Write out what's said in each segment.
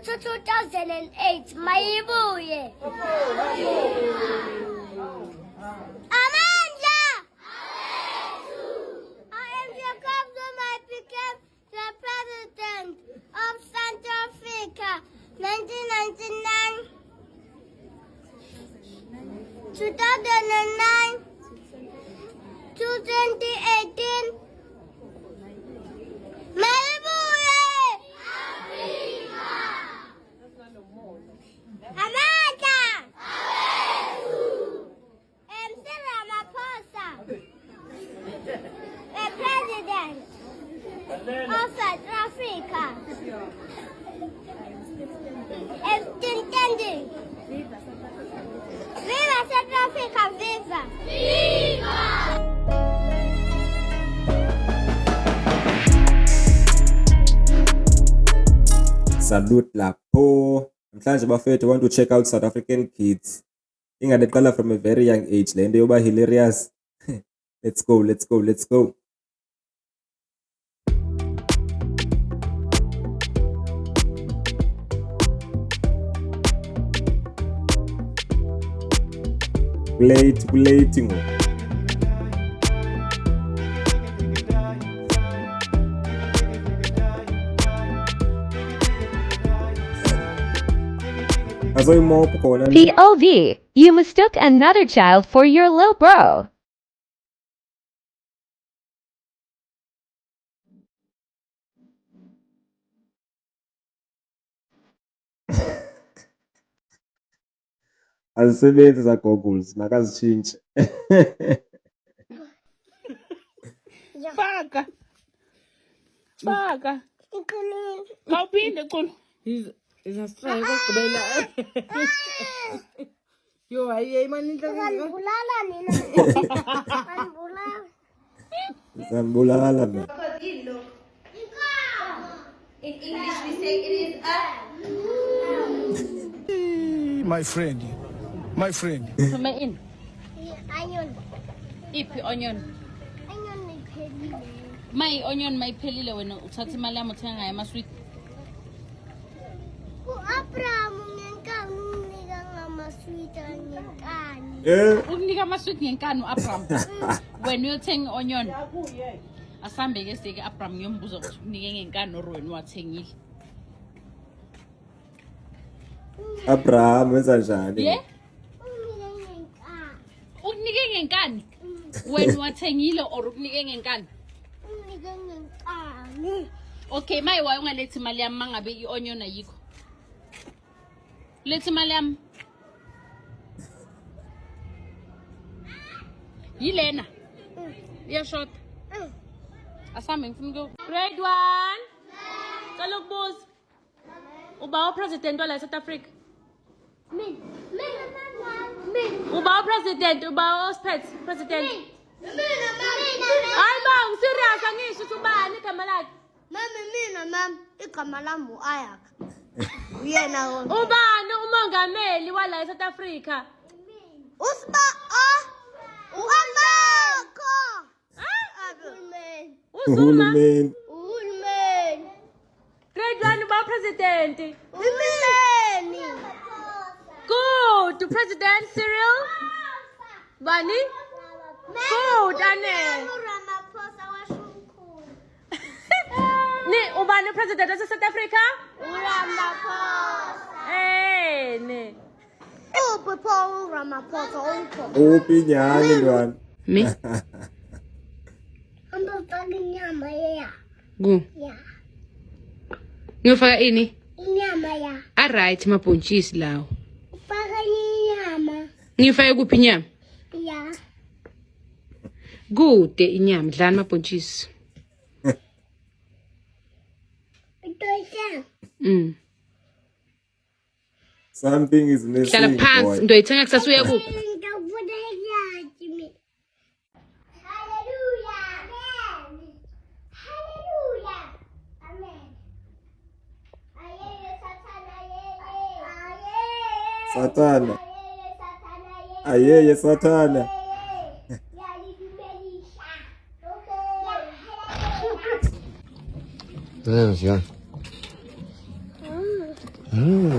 2008 mayibuye. Amandla. I am Jacob Zuma. I became the president of South Africa 1999 2009 to 2018. Mayibuye. Amandla. MC Ramaphosa, the president of South Africa. Extending. Viva South Africa, viva! Viva! Salute lapho. Namhlanje bafethu want to check out South African kids. Ingade qala from a very young age. Le nto yoba hilarious. Let's go. Kulate ngo. Azoy mo po na. POV, you mistook another child for your little bro. Azisebenzi za goggles makazitshintshe. Faka. Kawuphinde Xulu. Is a strike okugqibela. Yo hayi mani inhlobo. Ngibulala nina. Ngibulala. Sanibulala na. In English we say it is My friend. Thuma in. onion. Iphi onion? Onion iphelile. My onion mayiphelile wena uthatha imali yami uthenga ngayo ama-sweet. U-Abraham ngenkani umnika ngama-sweet ngenkani. Ukunika ama-sweet ngenkani u-Abraham. Wena uyothenga i-onion. Asambe-ke sike Abraham ngiyombuza ukuthi unike ngenkani or wena wathengile. Abraham wenza njani? Yeah? Unike ngenkani. Ukunike ngenkani? Wena wathengile or ukunike ngenkani? Unike ngenkani. Okay, mayi waye ungalethi imali yami mangabe i-onion ayikho. Lethi imali yami. Yilena. Iyashota. Asambe ngifuna uku Grade 1. Cela ukubuza. Uba upresident wala South Africa? Mina. Uba upresident, uba president. Mina. Hayi bang, serious angisho ukuthi ubani igama lakhe? Mama, igama lami u-Ayak. Uyena wona. Ubani umongameli wala South Africa? U-Amako. Uhulumeni. Uhulumeni. Grade 1 uba president. Uhulumeni. Good, President Cyril. Bani? Good, Ane. Ramaphosa washumkhulu. Ni ubani president of South Africa? Ramaphosa. Ne. Paul Ramaphosa onko. Uphi nyani ntwana? Me? Ambafaka inyama ya. Go. Ya. Ngiyofaka ini? Inyama ya. Alright, mabhontshisi lawo. Ufaka inyama. Ngifake kuphi inyama? Ya. Kude inyama, dlani mabhontshisi. Itoyisa. Something is missing. Hlala phansi, ndoyithenga kusasa uya kuphi? Ngikufuna yathi mina. Hallelujah. Amen. Hallelujah. Amen. Ayeye Satana. Ayeye Ayeye Satana.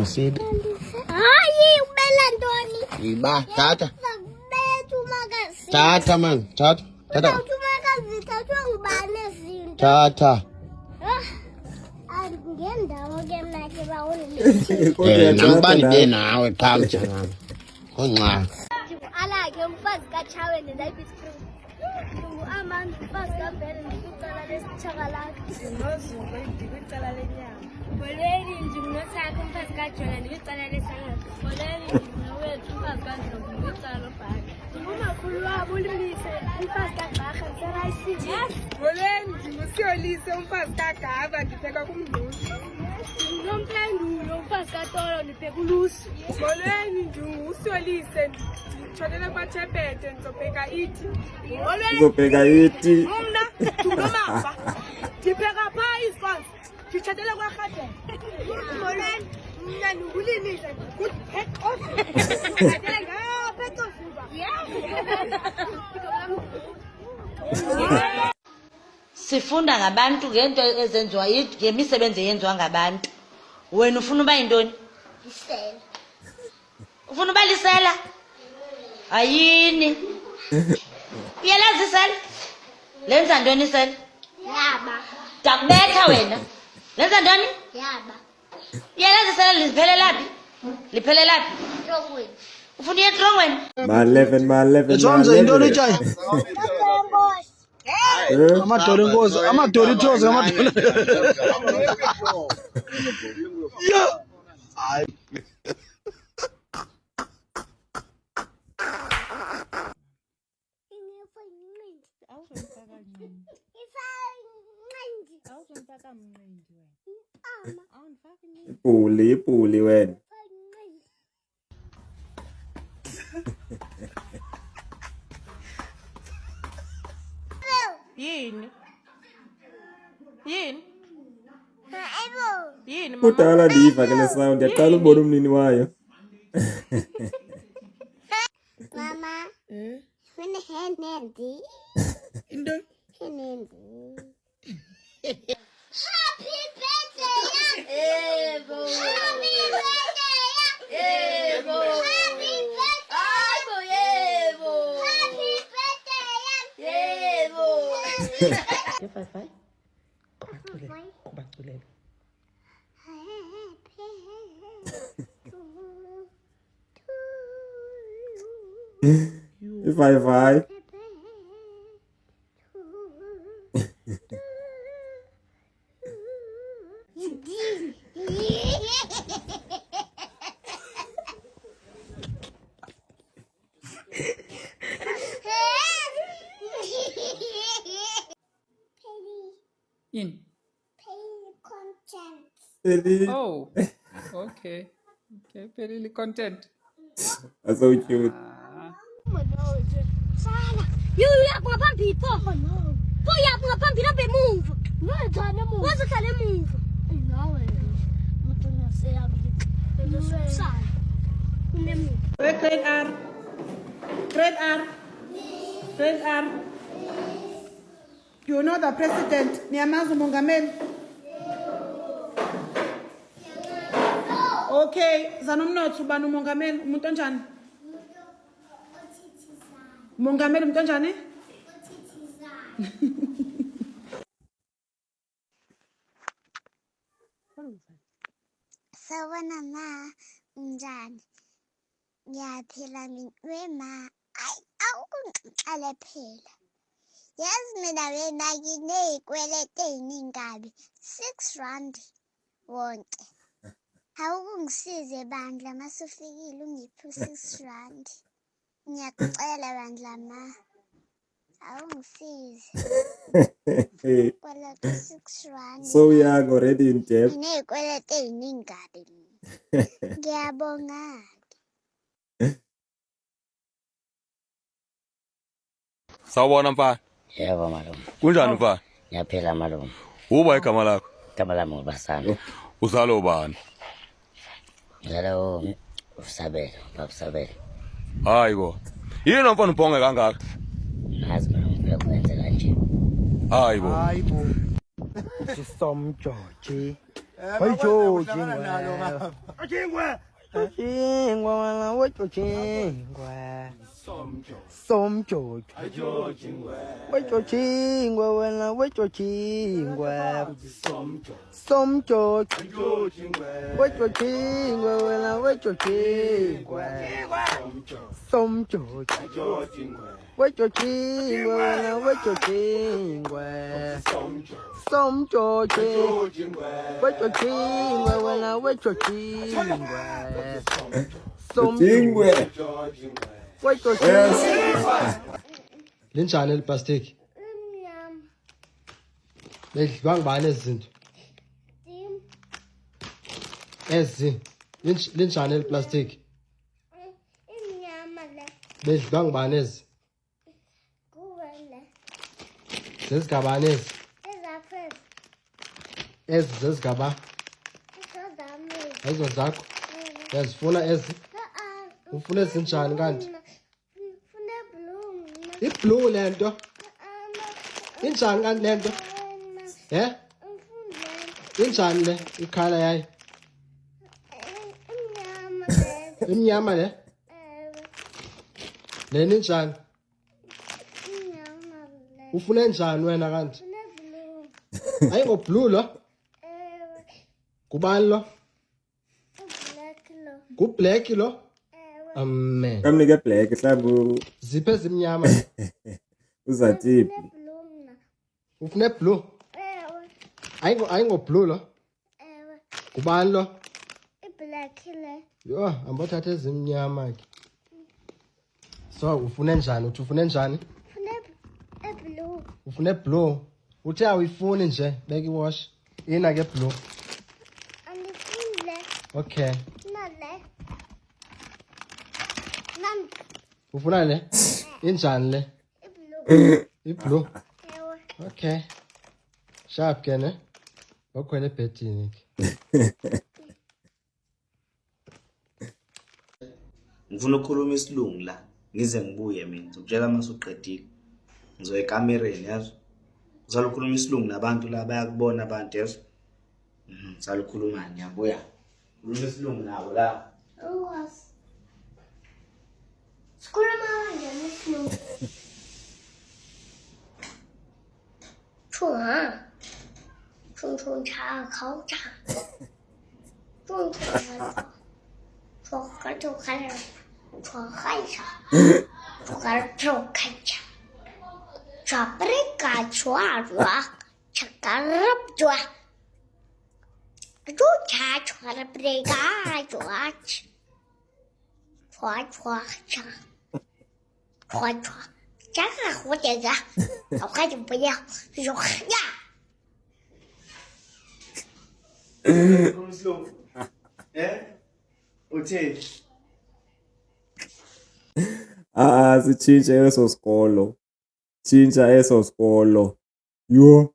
Sidi. Hayi ubela ntoni? Iba, tata. Bethu magazini. Tata, man. Tata. Tata. Bethu magazini thathwa ngubani ezinto? Tata. Ngendawo ke mna ke bawunile. Nambani be nawe qha mjana. Konxa. Alakhe umfazi kaChaweni ndayibisikhulu. Amanda umfazi kaBhele ndikwicala lesitshakalaka. Ndinozulu ndikwicala lenyama. Molweni ndinguNothaka umfazi kaJola ndikwicala lesangapha. Molweni ndinowethu umfazi kaNdlovu ndikwicala lobhaka. Ndingumakhulu wabo uLilise umfazi kaGqarha ndiserayisini. Molweni ndingusiyolise umfazi kaGaba ndipheka kumdluli. NdinguNomplandulo umfazi kaTolo ndipheka ulusu. Molweni ndingusiyolise nditshonela kwaTshepete ndizobheka iti. Uzobheka iti. Mna ndingumava ndipheka phaa izikonzo nditshatele kwarhatele. Molweni mna ndinguLilise nditshatele ngapha eCozuba. Sifunda ngabantu ngento ezenziwa ngemisebenzi eyenziwa ngabantu. Wena ufuna uba yintoni? Lisela. Ufuna uba lisela? Ayini. Uyalazi isela? Lenza ntoni isela? Yaba. Ndakubetha wena. Lenza ntoni? Yaba. Uyalazi isela liphelela phi? Liphelela phi? Trongweni. Ufuna uye etrongweni? Ma 11 ma 11. Etsonze yintoni itshayi? Eh? Amadolo enkosi, amadolo ithozi amadolo. Yeah. Ipuli wena. Yini? Yini? Yini mama? Kudala ndiyiva ke le sound yaqala ubona umnini wayo. Mama. Funa henendi. Into Henendi. Happy birthday, Ebo. Happy birthday, Ebo. Happy birthday, Ebo. Happy birthday, Ebo. Bye. Kubaculele. Vai. Yini? Eli. Oh. Okay. Okay, Perili content. That's so cute. Uyapha ngaphambili pho. Pho uyapha ngaphambili abe emuva. Ngenzani emuva? Wazohlala emuva. Nawe. Umuntu ngaseyabili. Bezosala. Kunemuva. Grade R. Grade R. Grade R. You know the president, Nyamazu Mongameli. Okay, zanomnotho ubani umongameli umuntu onjani? Mongameli umuntu onjani? Sawona ma unjani? Ngiyaphila wema. Ayi awungixale phela. Yazi mina wena nginey'kwelete ey'ningi 6 rand wonke. Awungisize bandla masufikile ungiphe 6 rand. Ngiyakucela bandla ma. Awungisize. Kweleta 6 rand. So young already in debt. Nginey'kwelete ey'ningi Ngiyabonga. Sawubona mfana. Yebo malume. Kunjani mfana? Ngiyaphila malume. Uba igama lakho? Igama lami ngubasana. Uzalo ubani? Ngizalo uSabelo, babusabelo. Hayi bo. Yini mfana ubhonge kangaka? Nazi malume phela kwenze kanje. Hayi bo. hayibo. Sisomjoji. Wecho chingwe. Chingwe wala wecho chingwe. Somcho. Wecho chingwe wala wecho chingwe. Somcho. Wecho chingwe wala wecho chingwe. Somcho. Wecho chingwe wala wecho chingwe. Somcho. Wecho chingwe wala wecho chingwe. Chingwe. Wecho chingwe. Linjani eliplastic? Mnyama. Bedliwa ngubani ezi zinto? Dim. Ezi. Linjani eliplastic? Mnyama le. Bedliwa ngubani ezi? Kuwele. Zezigabani ezi? Ezaphes. Ezi zezigaba. Ezadami. Ezo zakho. Uyazifuna ezi? Ufuna ezinjani kanti? Fune blue. Iblue le nto. Injani kanti le nto? Injani le ikhala yayo? Mnyama le. Imnyama le? Lena injani? Mnyama le. Ufuna enjani wena kanti? Fune blue. Ayingoblue lo? Kubani lo? Black lo. Kublack lo? Amen. Kamnike black mhlawumbe Ziphe ezimnyama. uzatiphi. Blue mna. Ufuna blue? Ayingoblue lo? Kubani lo? Black le. Yo, ambothatha ezimnyama ke. So ufuna enjani? Uthi ufuna enjani? Fune blue. Ufuna blue. Uthi awuyifuni nje, beka iwash. Ina ke blue. Andifune. Okay. Nale. Nam. Ufuna le? Injani le? Blue. Iblue. Ewe. Okay. Sharp ke ne? Wakhwela ebhedini ke. Ngifuna ukukhuluma isilungu la ngize ngibuye mina ngizokutshela mase uqedile ngizoya ekamereni yazi uzalokhuluma isilungu nabantu la bayakubona abantu yazi ngizalokhuluma ngiyabuya khuluma isilungu nabo la Uwas. Skulama njani snu. Chua. Chung cha khao cha. Chung cha. Chua ka chu khai. Chua khai cha. Chua ka chu khai cha. Chua preka chua chua. Chakarap chua. Chu cha chua preka chua. Chua chua cha. Chua chua. 这个蝴蝶子，我快点不要，有呀。 Uthi Sitshintshe eso sikolo. Tshintsha eso sikolo. Yo.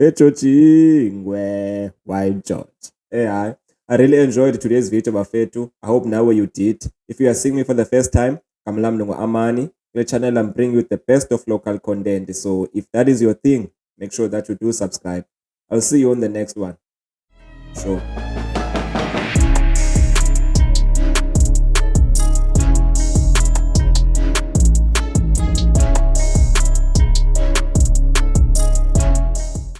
Ejojingwe. Why George? Hey, I really enjoyed today's video, Bafethu. I hope now you did. If you are seeing me for the first time, Kamlam Nungu Amani. The channel I'm bringing you the best of local content. So if that is your thing, make sure that you do subscribe. I'll see you on the next one. Sure.